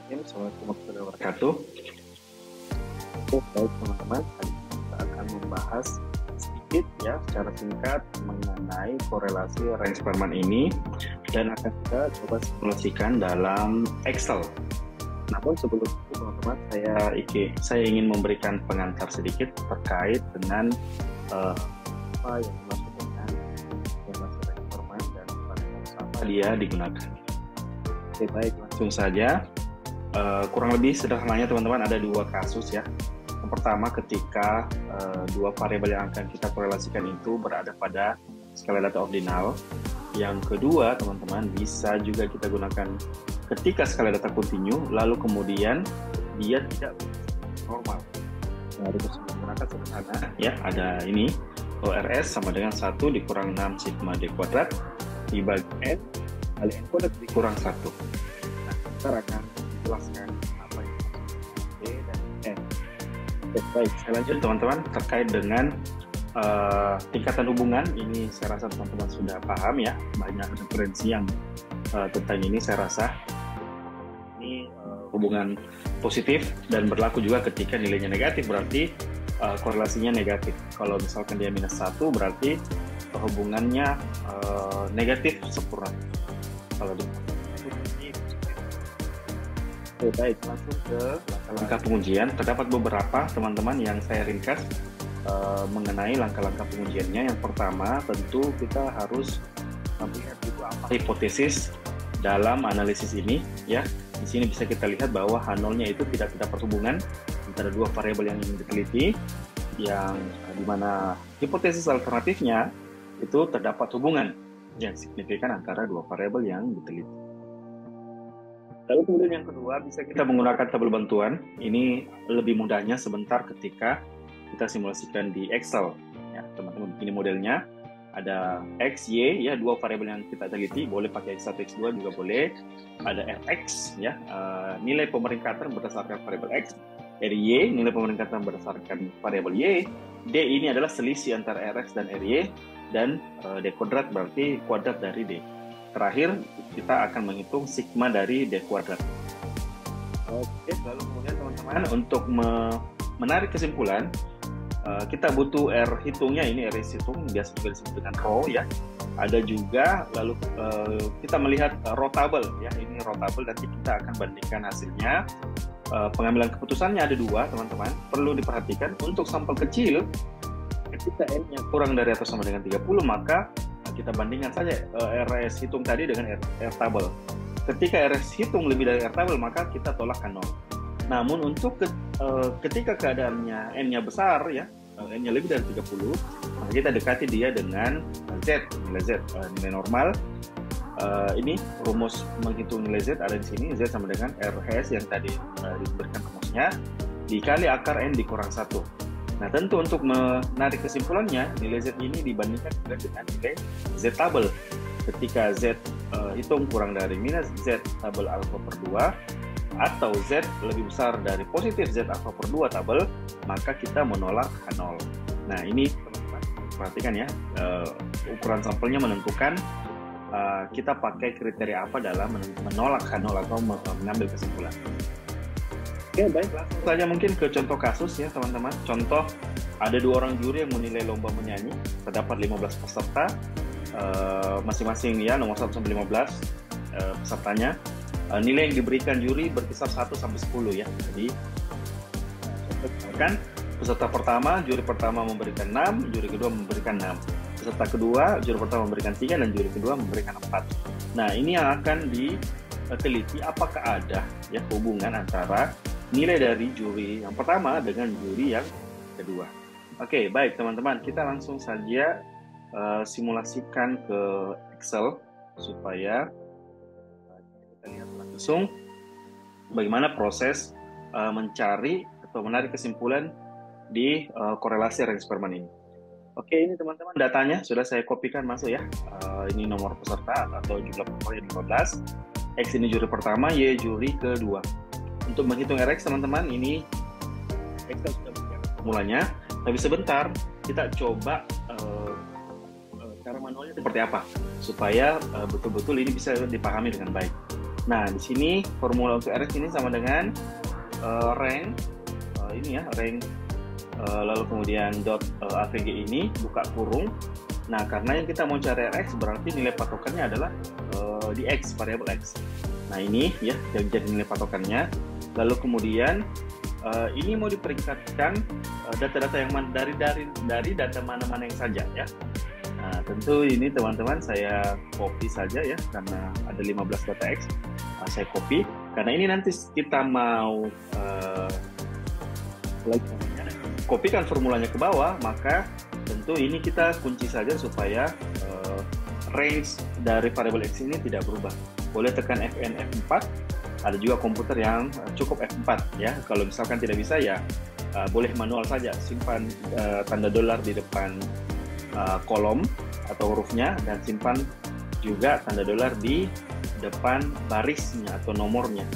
Assalamualaikum warahmatullahi wabarakatuh. Baik teman-teman, hari ini kita akan membahas sedikit ya secara singkat mengenai korelasi range Sperman ini dan akan kita coba simulasikan dalam Excel. Namun sebelum itu teman-teman, saya ingin memberikan pengantar sedikit terkait dengan apa yang dimaksud dengan korelasi range Sperman dan pada apa dia digunakan. Oke, baik, langsung saja. Kurang lebih sederhananya teman-teman ada dua kasus ya. Yang pertama ketika dua variabel yang akan kita korelasikan itu berada pada skala data ordinal. Yang kedua teman-teman bisa juga kita gunakan ketika skala data kontinu lalu kemudian dia tidak normal. Nah, itu menggunakan sederhana ya, ada ini ORS sama dengan 1 dikurang 6 sigma D kuadrat dibagi N kali N kuadrat dikurang 1. Nah, kita akan jelaskan apa yang D dan N. Oke, baik, saya lanjut teman-teman terkait dengan tingkatan hubungan. Ini saya rasa teman-teman sudah paham ya, banyak referensi yang tentang ini saya rasa. Ini hubungan positif dan berlaku juga ketika nilainya negatif, berarti korelasinya negatif. Kalau misalkan dia minus 1 berarti hubungannya negatif sempurna. Kalau di Oke, baik, langsung ke langkah pengujian. Terdapat beberapa teman-teman yang saya ringkas mengenai langkah-langkah pengujiannya. Yang pertama, tentu kita harus melihat dulu apa hipotesis dalam analisis ini. Ya, di sini bisa kita lihat bahwa H0-nya itu tidak terdapat hubungan antara dua variabel yang diteliti, yang dimana hipotesis alternatifnya itu terdapat hubungan yang signifikan antara dua variabel yang diteliti. Lalu kemudian yang kedua, bisa kita menggunakan tabel bantuan. Ini lebih mudahnya sebentar ketika kita simulasikan di Excel. Ya, teman-teman, ini modelnya. Ada X, Y, ya, dua variabel yang kita teliti. Boleh pakai X1, X2 juga boleh. Ada Rx, ya, nilai pemeringkatan berdasarkan variabel X. Ry, nilai pemeringkatan berdasarkan variabel Y. D ini adalah selisih antara Rx dan Ry. Dan D kuadrat berarti kuadrat dari D. Terakhir, kita akan menghitung sigma dari D kuadrat. Oke, lalu kemudian teman-teman untuk menarik kesimpulan, kita butuh R hitungnya, ini R hitung, biasa juga disebut dengan row ya. Ada juga, lalu kita melihat row table ya, ini row table, nanti kita akan bandingkan hasilnya. Pengambilan keputusannya ada dua teman-teman, perlu diperhatikan untuk sampel kecil, ketika N-nya kurang dari atau sama dengan 30, maka kita bandingkan saja RS hitung tadi dengan R table. Ketika RS hitung lebih dari R table, maka kita tolak ke 0. Namun untuk ketika keadaannya N-nya besar ya, N-nya lebih dari 30, maka kita dekati dia dengan Z, nilai Z, nilai normal. Ini rumus menghitung nilai Z ada di sini, Z sama dengan RS yang tadi diberikan rumusnya, dikali akar N dikurang 1. Nah, tentu untuk menarik kesimpulannya, nilai Z ini dibandingkan dengan nilai Z tabel. Ketika Z hitung kurang dari minus Z tabel alfa per 2, atau Z lebih besar dari positif Z alfa per 2 tabel, maka kita menolak H0. Nah, ini teman-teman perhatikan ya, ukuran sampelnya menentukan kita pakai kriteria apa dalam menolak H0 atau mengambil kesimpulan. Oke, baik, langsung saja mungkin ke contoh kasus ya teman-teman. Contoh, ada dua orang juri yang menilai lomba menyanyi. Terdapat 15 peserta, masing-masing ya nomor 1 sampai 15 pesertanya. Nilai yang diberikan juri berkisar 1 sampai 10 ya. Jadi, misalkan peserta pertama, juri pertama memberikan 6, juri kedua memberikan 6. Peserta kedua, juri pertama memberikan 3 dan juri kedua memberikan 4. Nah, ini yang akan diteliti apakah ada ya hubungan antara nilai dari juri yang pertama dengan juri yang kedua. Oke, baik teman-teman, kita langsung saja simulasikan ke Excel supaya kita lihat langsung bagaimana proses mencari atau menarik kesimpulan di korelasi range Sperman ini. Oke, ini teman-teman datanya sudah saya kopikan masuk ya. Ini nomor peserta atau jumlah peserta 15. X ini juri pertama, Y juri kedua. Untuk menghitung Rx teman-teman, ini Excel sudah memberikan formulanya, tapi sebentar kita coba cara manualnya seperti apa supaya betul-betul ini bisa dipahami dengan baik. Nah, di sini formula untuk RX ini sama dengan rank ini ya, rank lalu kemudian dot avg ini buka kurung. Nah, karena yang kita mau cari RX berarti nilai patokannya adalah di X, variabel X. Nah, ini ya jadi nilai patokannya. Lalu kemudian ini mau diperingkatkan data-data yang dari data mana-mana yang saja ya. Nah, tentu ini teman-teman saya copy saja ya, karena ada 15 data X. Saya copy karena ini nanti kita mau kopikan formulanya ke bawah, maka tentu ini kita kunci saja supaya range dari variabel X ini tidak berubah. Boleh tekan Fn F4. Ada juga komputer yang cukup F4 ya. Kalau misalkan tidak bisa ya boleh manual saja, simpan tanda dolar di depan kolom atau hurufnya, dan simpan juga tanda dolar di depan barisnya atau nomornya.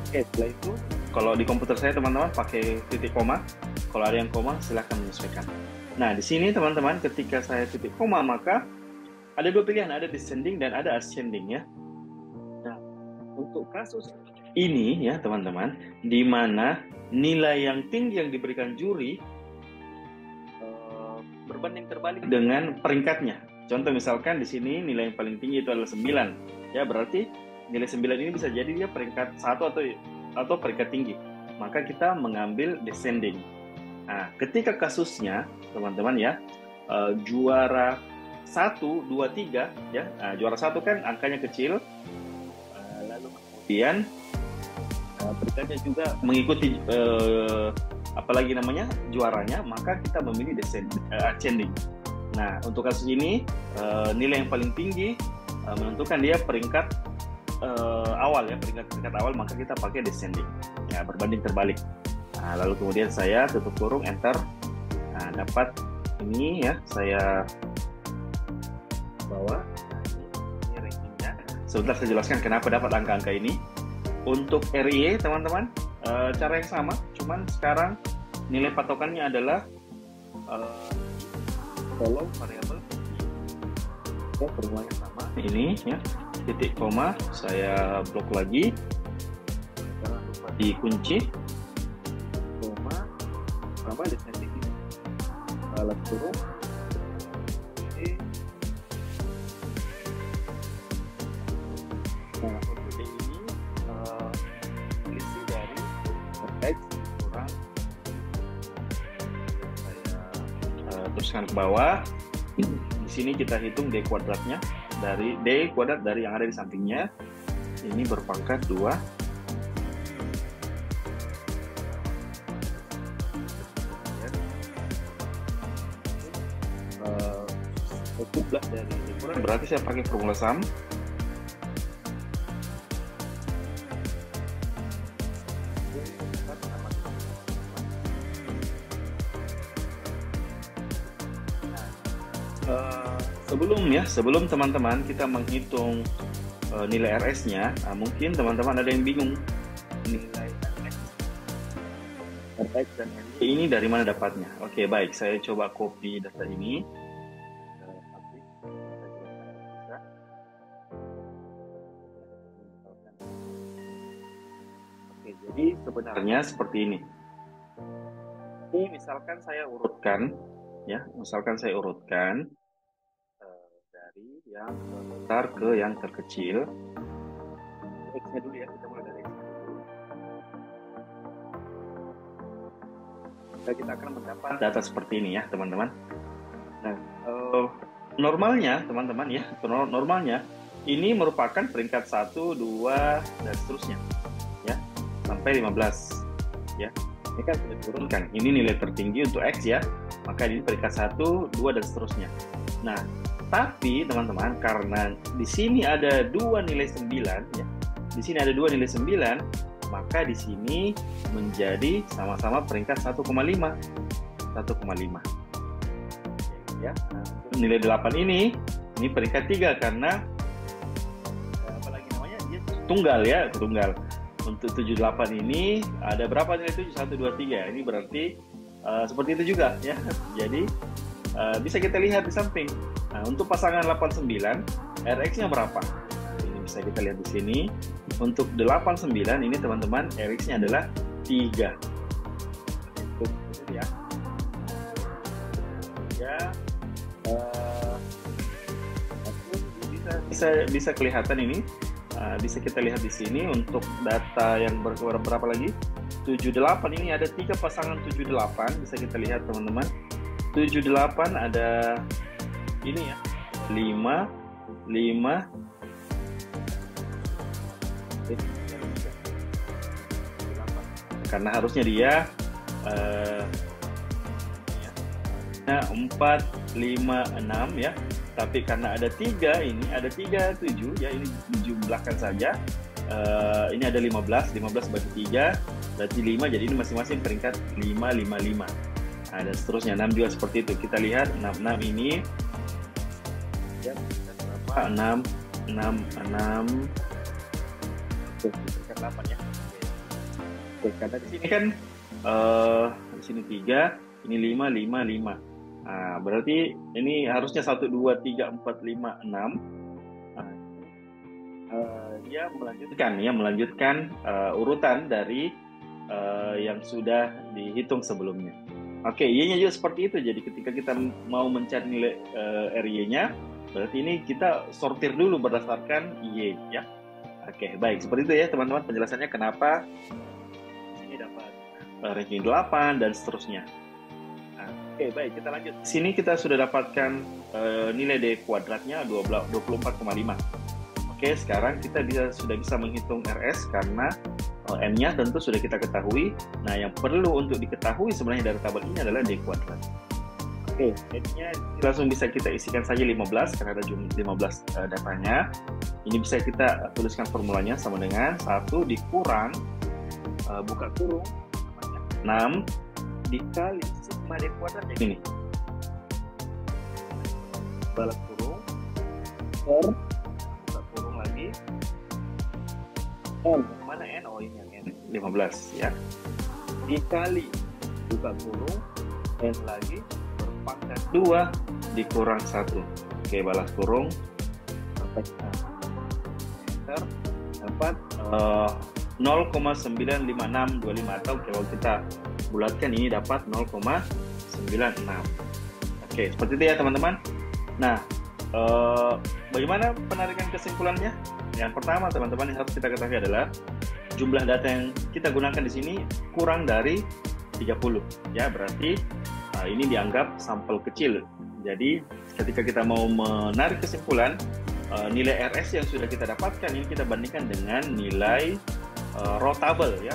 Oke, setelah itu kalau di komputer saya teman-teman pakai titik koma. Kalau ada yang koma silahkan menyesuaikan. Nah, di sini teman-teman ketika saya titik koma maka ada dua pilihan, ada descending dan ada ascending ya. Nah, untuk kasus ini ya teman-teman, di mana nilai yang tinggi yang diberikan juri berbanding terbalik dengan peringkatnya. Contoh misalkan di sini nilai yang paling tinggi itu adalah 9. Ya, berarti nilai 9 ini bisa jadi dia peringkat 1 atau peringkat tinggi. Maka kita mengambil descending. Nah, ketika kasusnya teman-teman ya, juara 1, 2, 3 ya. Nah, juara 1 kan angkanya kecil. Lalu kemudian peringkatnya juga mengikuti apalagi namanya juaranya, maka kita memilih ascending. Nah, untuk kasus ini nilai yang paling tinggi menentukan dia peringkat awal ya, peringkat awal, maka kita pakai descending ya, berbanding terbalik. Nah, lalu kemudian saya tutup kurung, enter. Nah, dapat ini ya, saya bawa. Ini rankingnya. Sebentar saya jelaskan kenapa dapat angka-angka ini. Untuk RIE teman-teman, cara yang sama, cuman sekarang nilai patokannya adalah kolom variabel. Ya, formulanya sama. Ini ya, titik koma, saya blok lagi. Jangan lupa dikunci. Koma, sama descending ini. Alat kurung. Nah, untuk ini isi dari X kurang. Saya teruskan ke bawah. Di sini kita hitung D kuadratnya, dari D kuadrat dari yang ada di sampingnya. Ini berpangkat 2. Dari D kuadrat berarti saya pakai formula sum. Sebelum teman-teman kita menghitung nilai RS-nya, mungkin teman-teman ada yang bingung nilai RX dan RY ini dari mana dapatnya. Oke, baik, saya coba copy data ini. Oke, jadi sebenarnya seperti ini. Ini misalkan saya urutkan ya, dari yang terbesar ke yang terkecil. X-nya dulu ya, kita mulai dari X dulu. Kita akan mendapat data seperti ini ya teman-teman. Nah, normalnya teman-teman ya, normalnya ini merupakan peringkat 1, 2 dan seterusnya ya, sampai 15 ya. Ini kan sudah diturunkan. Ini nilai tertinggi untuk X ya, maka ini peringkat 1, 2 dan seterusnya. Nah, tapi teman-teman, karena di sini ada 2 nilai 9 ya. Di sini ada 2 nilai 9, maka di sini menjadi sama-sama peringkat 1,5. Ya. Nah, nilai 8 ini peringkat 3 karena apalagi namanya dia tunggal ya, tunggal. Untuk 78 ini ada berapa nilai 7? 1, 2, 3. Ini berarti seperti itu juga ya. Jadi bisa kita lihat di samping. Nah, untuk pasangan 89, RX-nya berapa? Ini bisa kita lihat di sini. Untuk 89 ini teman-teman RX-nya adalah 3. Itu ya. Ya, bisa kelihatan ini. Bisa kita lihat di sini untuk data yang berwarna berapa lagi? 78 ini ada 3 pasangan 78, bisa kita lihat teman-teman. 78 ada ini ya, 5 karena harusnya dia 4, 5, 6 ya. Tapi karena ada 3 ini, ada 3, 7 ya, ini dijumlahkan saja. Ini ada 15 bagi 3 berarti 5, jadi ini masing-masing peringkat 5, 5, 5. Nah, dan seterusnya 6 juga seperti itu. Kita lihat 6 ini ya, berapa? 6 peringkat 8 ya. Oke, karena di sini kan di sini 3, ini 5, 5, 5. Nah, berarti ini harusnya 1, 2, 3, 4, 5, 6. Dia melanjutkan urutan dari yang sudah dihitung sebelumnya. Oke, Y-nya juga seperti itu. Jadi ketika kita mau mencari nilai RY-nya, berarti ini kita sortir dulu berdasarkan Y ya. Oke, baik, seperti itu ya teman-teman penjelasannya kenapa ini dapat ranking 8 dan seterusnya. Oke, baik, kita lanjut. Sini kita sudah dapatkan nilai D kuadratnya 24,5. Oke, sekarang kita sudah bisa menghitung RS karena N-nya tentu sudah kita ketahui. Nah, yang perlu untuk diketahui sebenarnya dari tabel ini adalah D kuadrat. Oke, N-nya langsung bisa kita isikan saja 15 karena ada jumlah 15 datanya. Ini bisa kita tuliskan formulanya sama dengan 1 dikurang buka kurung 6 dikali sigma D kuadrat yang ini. Balas kurung per buka kurung lagi N. Mana N? Oh, ini yang N 15 ya. Dikali buka kurung N lagi berpangkat 2 dikurang 1. Oke, balas kurung sampai dapat 0,95625 atau kalau kita bulatkan ini dapat 0,96. Oke, seperti itu ya teman-teman. Nah, bagaimana penarikan kesimpulannya? Yang pertama teman-teman yang harus kita ketahui adalah jumlah data yang kita gunakan di sini kurang dari 30 ya, berarti ini dianggap sampel kecil. Jadi ketika kita mau menarik kesimpulan, nilai RS yang sudah kita dapatkan ini kita bandingkan dengan nilai raw table ya.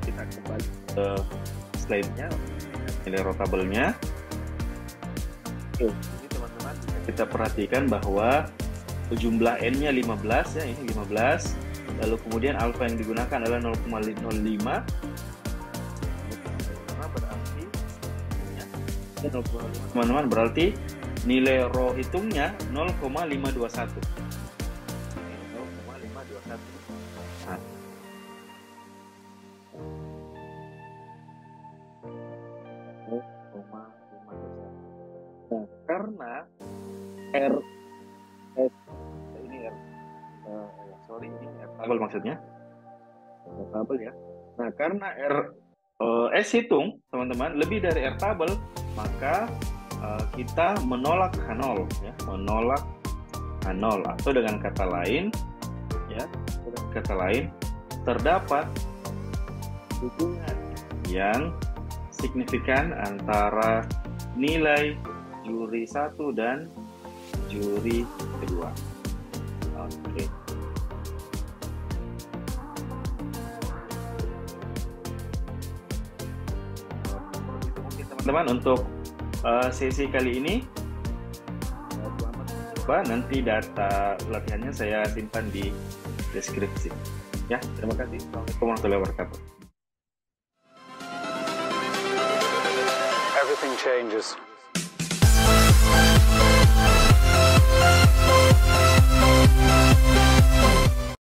Kita kembali ke slide-nya, nilai raw table-nya. Oke, ini teman-teman kita perhatikan bahwa jumlah N-nya 15 ya, ini 15. Lalu kemudian alfa yang digunakan adalah 0,05. Berarti ya, teman-teman berarti nilai raw hitungnya 0,521. 0,521. Nah, karena ini tabel maksudnya tabel ya. Nah, karena S hitung teman-teman lebih dari R tabel, maka kita menolak H0 ya, menolak H0 atau dengan kata lain ya, terdapat hubungan yang signifikan antara nilai juri 1 dan juri kedua. Oke. Mungkin teman-teman untuk sesi kali ini nanti data latihannya saya simpan di deskripsi. Ya, terima kasih. Assalamualaikum warahmatullahi wabarakatuh. Everything changes.